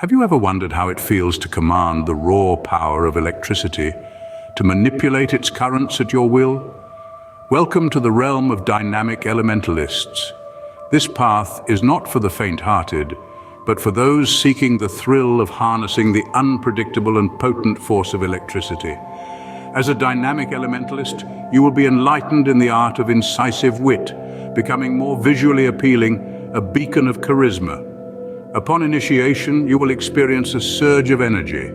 Have you ever wondered how it feels to command the raw power of electricity, to manipulate its currents at your will? Welcome to the realm of dynamic elementalists. This path is not for the faint-hearted, but for those seeking the thrill of harnessing the unpredictable and potent force of electricity. As a dynamic elementalist, you will be enlightened in the art of incisive wit, becoming more visually appealing, a beacon of charisma. Upon initiation, you will experience a surge of energy,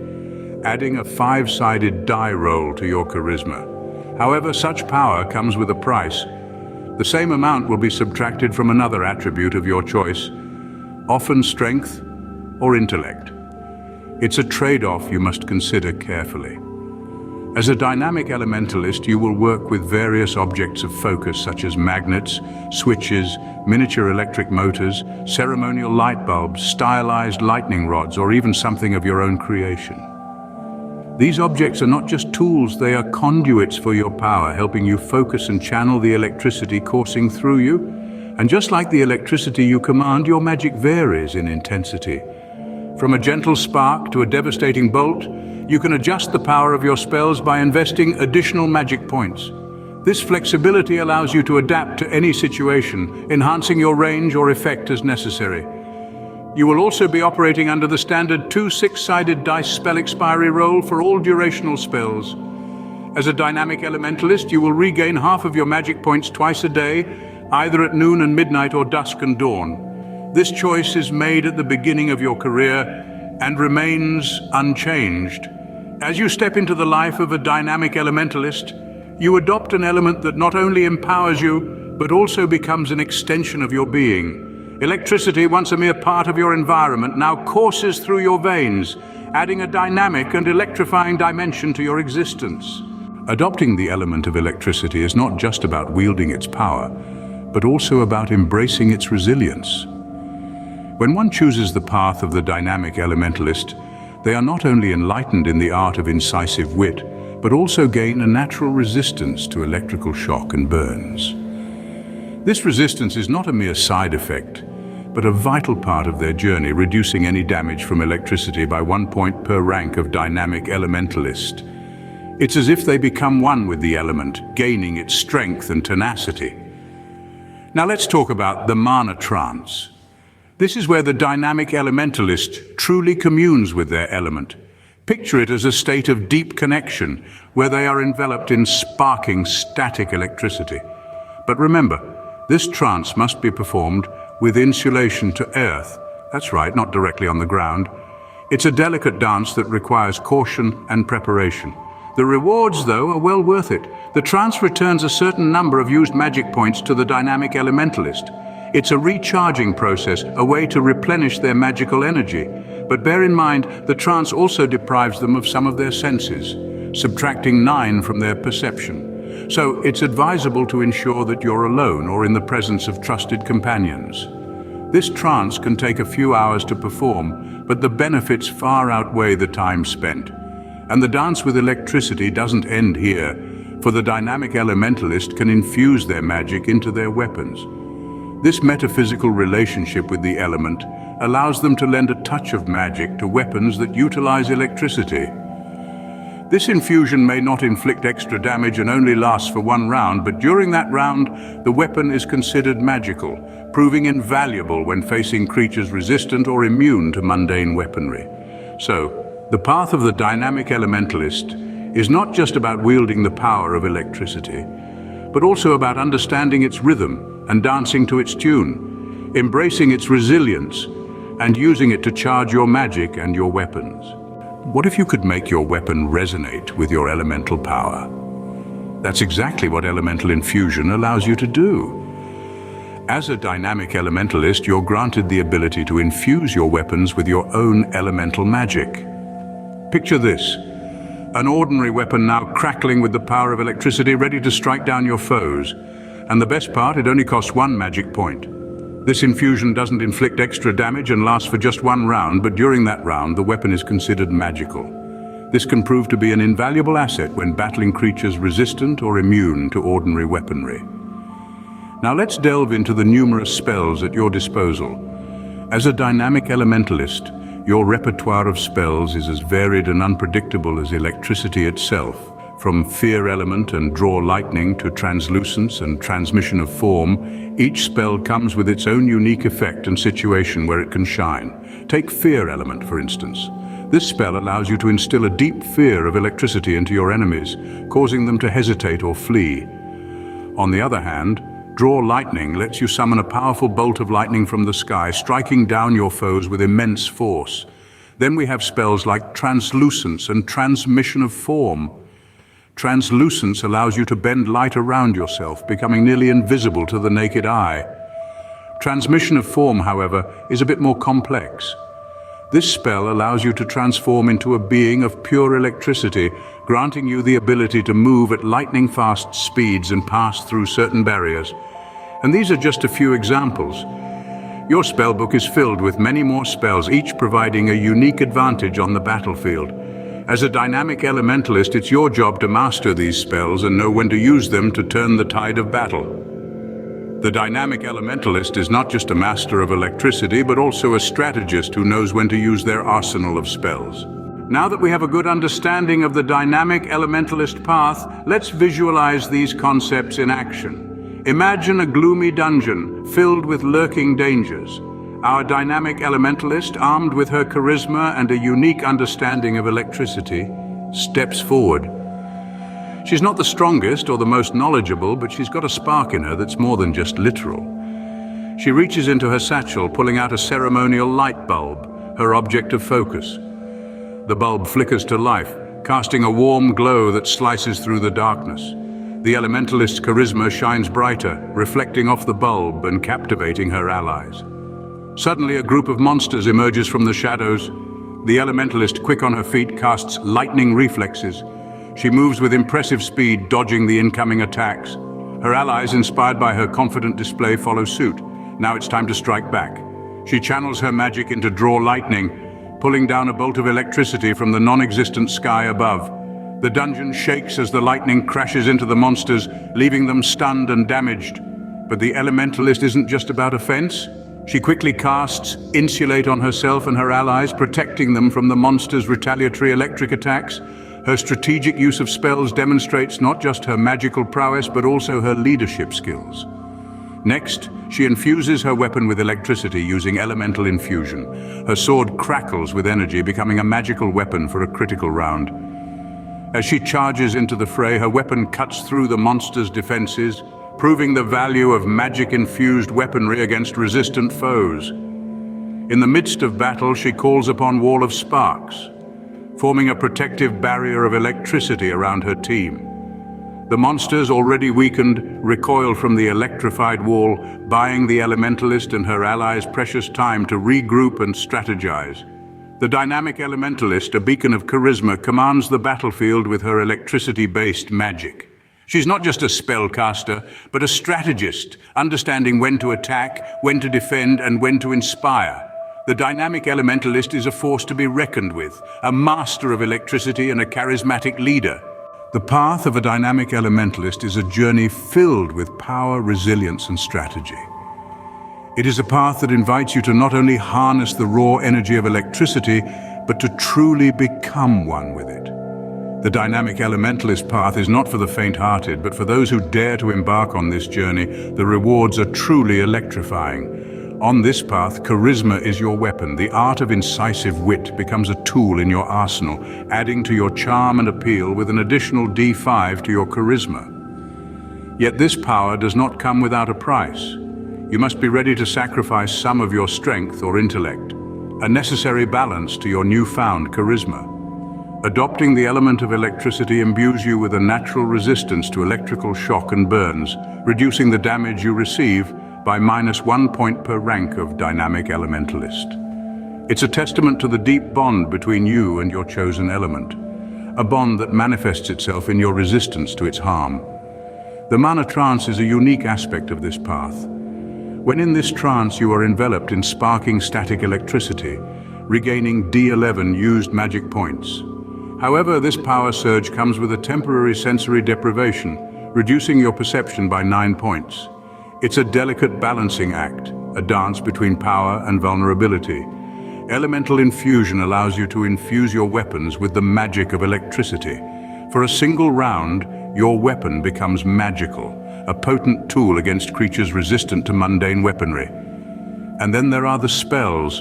adding a five-sided die roll to your charisma. However, such power comes with a price. The same amount will be subtracted from another attribute of your choice, often strength or intellect. It's a trade-off you must consider carefully. As a dynamic elementalist, you will work with various objects of focus such as magnets, switches, miniature electric motors, ceremonial light bulbs, stylized lightning rods, or even something of your own creation. These objects are not just tools, they are conduits for your power, helping you focus and channel the electricity coursing through you. And just like the electricity you command, your magic varies in intensity. From a gentle spark to a devastating bolt, you can adjust the power of your spells by investing additional magic points. This flexibility allows you to adapt to any situation, enhancing your range or effect as necessary. You will also be operating under the standard 2 six-sided dice spell expiry roll for all durational spells. As a dynamic elementalist, you will regain half of your magic points twice a day, either at noon and midnight or dusk and dawn. This choice is made at the beginning of your career and remains unchanged. As you step into the life of a dynamic elementalist, you adopt an element that not only empowers you, but also becomes an extension of your being. Electricity, once a mere part of your environment, now courses through your veins, adding a dynamic and electrifying dimension to your existence. Adopting the element of electricity is not just about wielding its power, but also about embracing its resilience. When one chooses the path of the dynamic elementalist, they are not only enlightened in the art of incisive wit, but also gain a natural resistance to electrical shock and burns. This resistance is not a mere side effect, but a vital part of their journey, reducing any damage from electricity by 1 point per rank of dynamic elementalist. It's as if they become one with the element, gaining its strength and tenacity. Now let's talk about the mana trance. This is where the dynamic elementalist truly communes with their element. Picture it as a state of deep connection, where they are enveloped in sparking, static electricity. But remember, this trance must be performed with insulation to earth. That's right, not directly on the ground. It's a delicate dance that requires caution and preparation. The rewards, though, are well worth it. The trance returns a certain number of used magic points to the dynamic elementalist. It's a recharging process, a way to replenish their magical energy. But bear in mind, the trance also deprives them of some of their senses, subtracting 9 from their perception. So it's advisable to ensure that you're alone or in the presence of trusted companions. This trance can take a few hours to perform, but the benefits far outweigh the time spent. And the dance with electricity doesn't end here, for the dynamic elementalist can infuse their magic into their weapons. This metaphysical relationship with the element allows them to lend a touch of magic to weapons that utilize electricity. This infusion may not inflict extra damage and only lasts for 1 round, but during that round, the weapon is considered magical, proving invaluable when facing creatures resistant or immune to mundane weaponry. So, the path of the dynamic elementalist is not just about wielding the power of electricity, but also about understanding its rhythm and dancing to its tune, embracing its resilience, and using it to charge your magic and your weapons. What if you could make your weapon resonate with your elemental power? That's exactly what elemental infusion allows you to do. As a dynamic elementalist, you're granted the ability to infuse your weapons with your own elemental magic. Picture this: an ordinary weapon now crackling with the power of electricity, ready to strike down your foes. And the best part, it only costs 1 magic point. This infusion doesn't inflict extra damage and lasts for just 1 round, but during that round, the weapon is considered magical. This can prove to be an invaluable asset when battling creatures resistant or immune to ordinary weaponry. Now let's delve into the numerous spells at your disposal. As a dynamic elementalist, Your repertoire of spells is as varied and unpredictable as electricity itself. From Fear Element and Draw Lightning to Translucence and Transmission of Form, each spell comes with its own unique effect and situation where it can shine. Take Fear Element, for instance. This spell allows you to instill a deep fear of electricity into your enemies, causing them to hesitate or flee. On the other hand, Draw Lightning lets you summon a powerful bolt of lightning from the sky, striking down your foes with immense force. Then we have spells like Translucence and Transmission of Form. Translucence allows you to bend light around yourself, becoming nearly invisible to the naked eye. Transmission of Form, however, is a bit more complex. This spell allows you to transform into a being of pure electricity, granting you the ability to move at lightning-fast speeds and pass through certain barriers. And these are just a few examples. Your spellbook is filled with many more spells, each providing a unique advantage on the battlefield. As a dynamic elementalist, it's your job to master these spells and know when to use them to turn the tide of battle. The dynamic elementalist is not just a master of electricity, but also a strategist who knows when to use their arsenal of spells. Now that we have a good understanding of the dynamic elementalist path, let's visualize these concepts in action. Imagine a gloomy dungeon filled with lurking dangers. Our dynamic elementalist, armed with her charisma and a unique understanding of electricity, steps forward. She's not the strongest or the most knowledgeable, but she's got a spark in her that's more than just literal. She reaches into her satchel, pulling out a ceremonial light bulb, her object of focus. The bulb flickers to life, casting a warm glow that slices through the darkness. The elementalist's charisma shines brighter, reflecting off the bulb and captivating her allies. Suddenly, a group of monsters emerges from the shadows. The elementalist, quick on her feet, casts lightning reflexes. She moves with impressive speed, dodging the incoming attacks. Her allies, inspired by her confident display, follow suit. Now it's time to strike back. She channels her magic into Draw Lightning, pulling down a bolt of electricity from the non-existent sky above. The dungeon shakes as the lightning crashes into the monsters, leaving them stunned and damaged. But the elementalist isn't just about offense. She quickly casts Insulate on herself and her allies, protecting them from the monsters' retaliatory electric attacks. Her strategic use of spells demonstrates not just her magical prowess, but also her leadership skills. Next, she infuses her weapon with electricity using elemental infusion. Her sword crackles with energy, becoming a magical weapon for a critical round. As she charges into the fray, her weapon cuts through the monster's defenses, proving the value of magic-infused weaponry against resistant foes. In the midst of battle, she calls upon Wall of Sparks, forming a protective barrier of electricity around her team. The monsters, already weakened, recoil from the electrified wall, buying the elementalist and her allies precious time to regroup and strategize. The dynamic elementalist, a beacon of charisma, commands the battlefield with her electricity-based magic. She's not just a spellcaster, but a strategist, understanding when to attack, when to defend, and when to inspire. The dynamic elementalist is a force to be reckoned with, a master of electricity and a charismatic leader. The path of a dynamic elementalist is a journey filled with power, resilience, and strategy. It is a path that invites you to not only harness the raw energy of electricity, but to truly become one with it. The dynamic elementalist path is not for the faint-hearted, but for those who dare to embark on this journey. The rewards are truly electrifying. On this path, charisma is your weapon. The art of incisive wit becomes a tool in your arsenal, adding to your charm and appeal with an additional D5 to your charisma. Yet this power does not come without a price. You must be ready to sacrifice some of your strength or intellect, a necessary balance to your newfound charisma. Adopting the element of electricity imbues you with a natural resistance to electrical shock and burns, reducing the damage you receive by -1 point per rank of dynamic elementalist. It's a testament to the deep bond between you and your chosen element, a bond that manifests itself in your resistance to its harm. The mana trance is a unique aspect of this path. When in this trance, you are enveloped in sparking static electricity, regaining D11 used magic points. However, this power surge comes with a temporary sensory deprivation, reducing your perception by 9 points. It's a delicate balancing act, a dance between power and vulnerability. Elemental infusion allows you to infuse your weapons with the magic of electricity. For a single round, your weapon becomes magical, a potent tool against creatures resistant to mundane weaponry. And then there are the spells.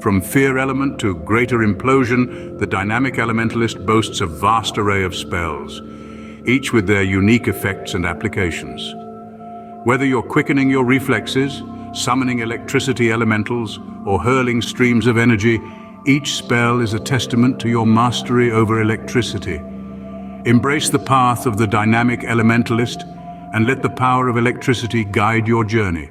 From Fear Element to Greater Implosion, the Dynamic Elementalist boasts a vast array of spells, each with their unique effects and applications. Whether you're quickening your reflexes, summoning electricity elementals, or hurling streams of energy, each spell is a testament to your mastery over electricity. Embrace the path of the Dynamic Elementalist and let the power of electricity guide your journey.